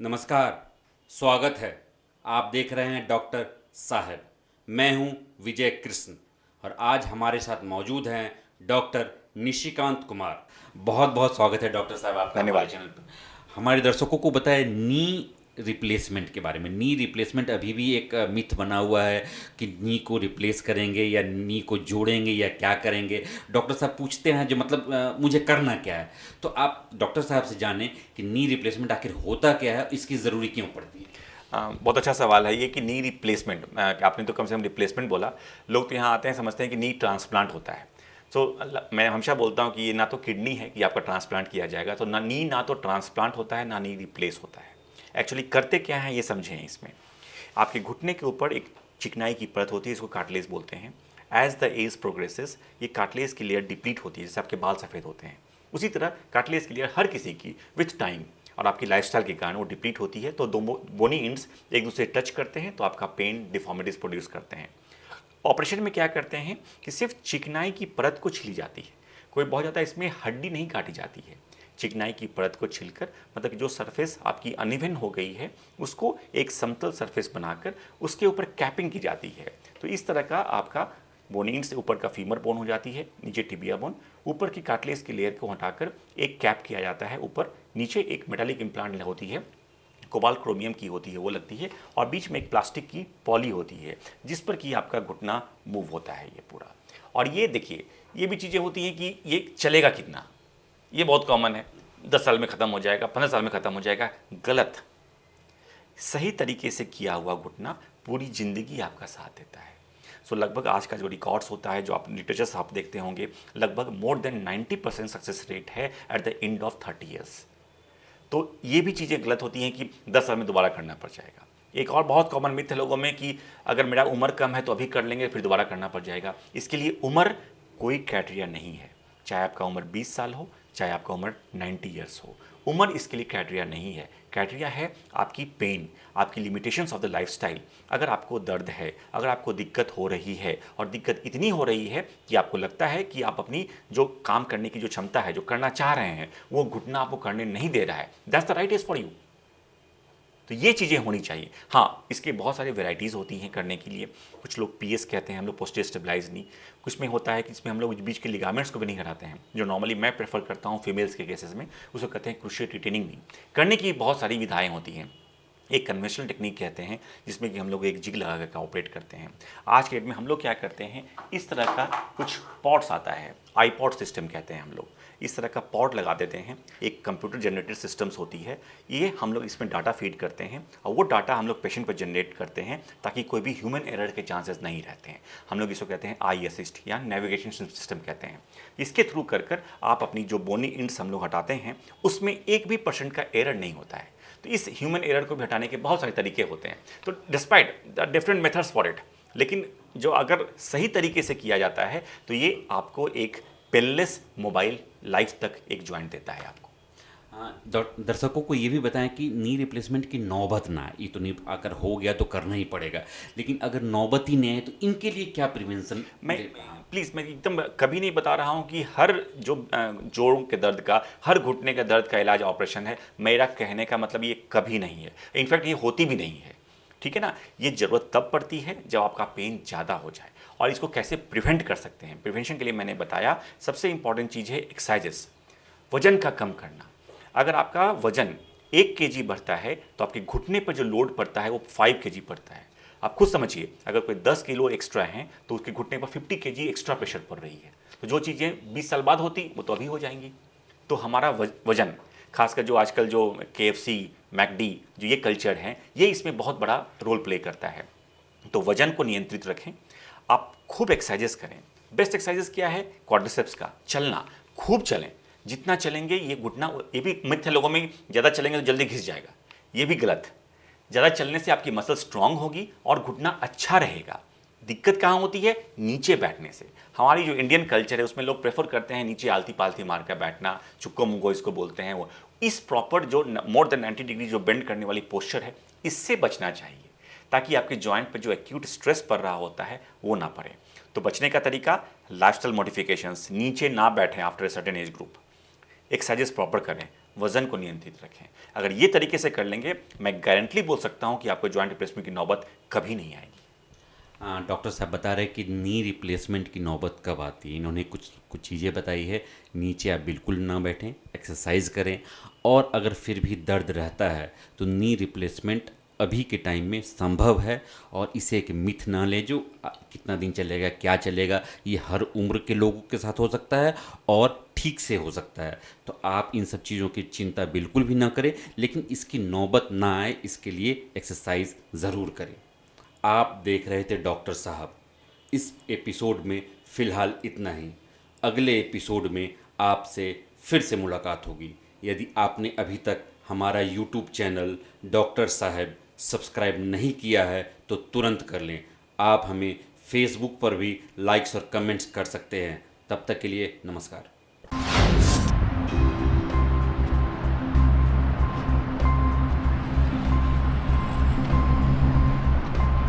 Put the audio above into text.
नमस्कार। स्वागत है। आप देख रहे हैं डॉक्टर साहब। मैं हूं विजय कृष्ण और आज हमारे साथ मौजूद हैं डॉक्टर निशिकांत कुमार। बहुत बहुत स्वागत है डॉक्टर साहब आपका हमारे धन्यवाद। चैनल पर। हमारे दर्शकों को बताएं नी रिप्लेसमेंट के बारे में। नी रिप्लेसमेंट अभी भी एक मिथ बना हुआ है कि नी को रिप्लेस करेंगे या नी को जोड़ेंगे या क्या करेंगे। डॉक्टर साहब पूछते हैं जो मतलब मुझे करना क्या है। तो आप डॉक्टर साहब से जानें कि नी रिप्लेसमेंट आखिर होता क्या है, इसकी ज़रूरी क्यों पड़ती है। बहुत अच्छा सवाल है ये कि नी रिप्लेसमेंट, आपने तो कम से कम रिप्लेसमेंट बोला। लोग तो यहाँ आते हैं समझते हैं कि नी ट्रांसप्लांट होता है। मैं हमेशा बोलता हूँ कि ये ना तो किडनी है कि आपका ट्रांसप्लांट किया जाएगा, तो ना तो ट्रांसप्लांट होता है ना नी रिप्लेस होता है। एक्चुअली करते क्या है ये समझें। इसमें आपके घुटने के ऊपर एक चिकनाई की परत होती है, इसको कार्टिलेज बोलते हैं। एज द एज प्रोग्रेसेस ये कार्टिलेज की लेयर डिप्लीट होती है, जैसे आपके बाल सफ़ेद होते हैं उसी तरह कार्टिलेज की लेयर हर किसी की विथ टाइम और आपकी लाइफस्टाइल के कारण वो डिप्लीट होती है। तो दो बोनी इंड्स एक दूसरे टच करते हैं तो आपका पेन डिफॉर्मिटीज प्रोड्यूस करते हैं। ऑपरेशन में क्या करते हैं कि सिर्फ चिकनाई की परत को छिली जाती है, कोई बहुत ज़्यादा इसमें हड्डी नहीं काटी जाती है। चिकनाई की परत को छिलकर मतलब कि जो सरफेस आपकी अनइवन हो गई है उसको एक समतल सरफेस बनाकर उसके ऊपर कैपिंग की जाती है। तो इस तरह का आपका बोनिन से ऊपर का फीमर बोन हो जाती है, नीचे टिबिया बोन, ऊपर की कार्टिलेज की लेयर को हटाकर एक कैप किया जाता है ऊपर, नीचे एक मेटालिक इम्प्लांट होती है, कोबाल्ट क्रोमियम की होती है वो लगती है, और बीच में एक प्लास्टिक की पॉली होती है जिस पर कि आपका घुटना मूव होता है ये पूरा। और ये देखिए ये भी चीज़ें होती हैं कि ये चलेगा कितना, ये बहुत कॉमन है, 10 साल में ख़त्म हो जाएगा, 15 साल में ख़त्म हो जाएगा। गलत। सही तरीके से किया हुआ घुटना पूरी ज़िंदगी आपका साथ देता है। लगभग आज का जो रिकॉर्ड्स होता है, जो आप लिटरेचर आप देखते होंगे, लगभग मोर देन 90% सक्सेस रेट है at the end of 30 years. तो ये भी चीज़ें गलत होती हैं कि 10 साल में दोबारा करना पड़ जाएगा। एक और बहुत कॉमन मिथ है लोगों में कि अगर मेरा उम्र कम है तो अभी कर लेंगे फिर दोबारा करना पड़ जाएगा। इसके लिए उम्र कोई क्राइटेरिया नहीं है, चाहे आपका उम्र 20 साल हो चाहे आपका उम्र 90 ईयर्स हो, उम्र इसके लिए क्राइटेरिया नहीं है। क्राइटेरिया है आपकी पेन, आपकी लिमिटेशंस ऑफ द लाइफस्टाइल। अगर आपको दर्द है, अगर आपको दिक्कत हो रही है और दिक्कत इतनी हो रही है कि आपको लगता है कि आप अपनी जो काम करने की जो क्षमता है, जो करना चाह रहे हैं, वो घुटना आपको करने नहीं दे रहा है, that's the right as for you. तो ये चीज़ें होनी चाहिए। हाँ, इसके बहुत सारे वेराइटीज़ होती हैं करने के लिए। कुछ लोग पीएस कहते हैं, हम लोग पोस्टीरियर स्टेबलाइज नी। कुछ में होता है कि इसमें हम लोग बीच के लिगामेंट्स को भी नहीं हटाते हैं, जो नॉर्मली मैं प्रेफर करता हूँ फीमेल्स के केसेस में, उसको कहते हैं क्रूशिएट रिटेनिंग नी। करने की बहुत सारी विधाएँ होती हैं। एक कन्वेंशनल टेक्निक कहते हैं जिसमें कि हम लोग एक जिग लगा कर ऑपरेट करते हैं। आज के डेट में हम लोग क्या करते हैं, इस तरह का कुछ पॉड्स आता है, आईपॉड सिस्टम कहते हैं हम लोग। इस तरह का पॉड लगा देते हैं, एक कंप्यूटर जनरेटेड सिस्टम्स होती है, ये हम लोग इसमें डाटा फीड करते हैं और वो डाटा हम लोग पेशेंट पर जनरेट करते हैं ताकि कोई भी ह्यूमन एरर के चांसेस नहीं रहते हैं। हम लोग इसको कहते हैं आई असिस्ट या नेविगेशन सिस्टम कहते हैं। इसके थ्रू कर आप अपनी जो बोनी इंड्स हम लोग हटाते हैं उसमें 1% का एरर नहीं होता है। तो इस ह्यूमन एरर को भी हटाने के बहुत सारे तरीके होते हैं, तो despite the different methods for it, लेकिन जो अगर सही तरीके से किया जाता है तो ये आपको एक पेनलेस मोबाइल लाइफ तक एक ज्वाइंट देता है आपको। दर्शकों को ये भी बताएं कि नी रिप्लेसमेंट की नौबत ना आए। ये तो नहीं, अगर हो गया तो करना ही पड़ेगा, लेकिन अगर नौबत ही नहीं आए तो इनके लिए क्या प्रिवेंशन। मैं प्लीज़ मैं एकदम कभी नहीं बता रहा हूँ कि हर जो जोड़ों के दर्द का, हर घुटने के दर्द का इलाज ऑपरेशन है। मेरा कहने का मतलब ये कभी नहीं है, इनफैक्ट ये होती भी नहीं है, ठीक है ना। ये ज़रूरत तब पड़ती है जब आपका पेन ज़्यादा हो जाए। और इसको कैसे प्रिवेंट कर सकते हैं, प्रिवेंशन के लिए मैंने बताया सबसे इंपॉर्टेंट चीज़ है एक्सरसाइजेस, वजन का कम करना। अगर आपका वजन 1 kg बढ़ता है तो आपके घुटने पर जो लोड पड़ता है वो 5 kg पड़ता है। आप खुद समझिए, अगर कोई 10 किलो एक्स्ट्रा है तो उसके घुटने पर 50 kg एक्स्ट्रा प्रेशर पड़ रही है। तो जो चीज़ें 20 साल बाद होती वो तो अभी हो जाएंगी। तो हमारा वजन, खासकर जो आजकल जो KFC, मैकडी जो ये कल्चर है, ये इसमें बहुत बड़ा रोल प्ले करता है। तो वजन को नियंत्रित रखें, आप खूब एक्सरसाइजेस करें। बेस्ट एक्सरसाइजेस क्या है, क्वाड्रिसेप्स का चलना, खूब चलें। जितना चलेंगे ये घुटना, ये भी मिथ है लोगों में, ज़्यादा चलेंगे तो जल्दी घिस जाएगा, ये भी गलत। ज़्यादा चलने से आपकी मसल स्ट्रांग होगी और घुटना अच्छा रहेगा। दिक्कत कहाँ होती है, नीचे बैठने से। हमारी जो इंडियन कल्चर है उसमें लोग प्रेफर करते हैं नीचे आलती पालती मार कर बैठना, चुक्को मुंगो इसको बोलते हैं। वो इस प्रॉपर जो मोर देन 90 डिग्री जो बेंड करने वाली पोस्चर है, इससे बचना चाहिए ताकि आपके जॉइंट पर जो एक्यूट स्ट्रेस पड़ रहा होता है वो ना पड़े। तो बचने का तरीका, लाइफस्टाइल मॉडिफिकेशंस, नीचे ना बैठें after a certain age group, exercises proper करें, वजन को नियंत्रित रखें। अगर ये तरीके से कर लेंगे, मैं गारंटी बोल सकता हूं कि आपको जॉइंट रिप्लेसमेंट की नौबत कभी नहीं आएगी। डॉक्टर साहब बता रहे हैं कि नी रिप्लेसमेंट की नौबत कब आती है। इन्होंने कुछ कुछ चीज़ें बताई है। नीचे आप बिल्कुल ना बैठें, एक्सरसाइज करें, और अगर फिर भी दर्द रहता है तो नी रिप्लेसमेंट अभी के टाइम में संभव है। और इसे एक मिथ ना लें जो कितना दिन चलेगा, क्या चलेगा, ये हर उम्र के लोगों के साथ हो सकता है और ठीक से हो सकता है। तो आप इन सब चीज़ों की चिंता बिल्कुल भी ना करें, लेकिन इसकी नौबत ना आए इसके लिए एक्सरसाइज ज़रूर करें। आप देख रहे थे डॉक्टर साहब। इस एपिसोड में फ़िलहाल इतना ही। अगले एपिसोड में आपसे फिर से मुलाकात होगी। यदि आपने अभी तक हमारा यूट्यूब चैनल डॉक्टर साहब सब्सक्राइब नहीं किया है तो तुरंत कर लें। आप हमें फेसबुक पर भी लाइक्स और कमेंट्स कर सकते हैं। तब तक के लिए नमस्कार।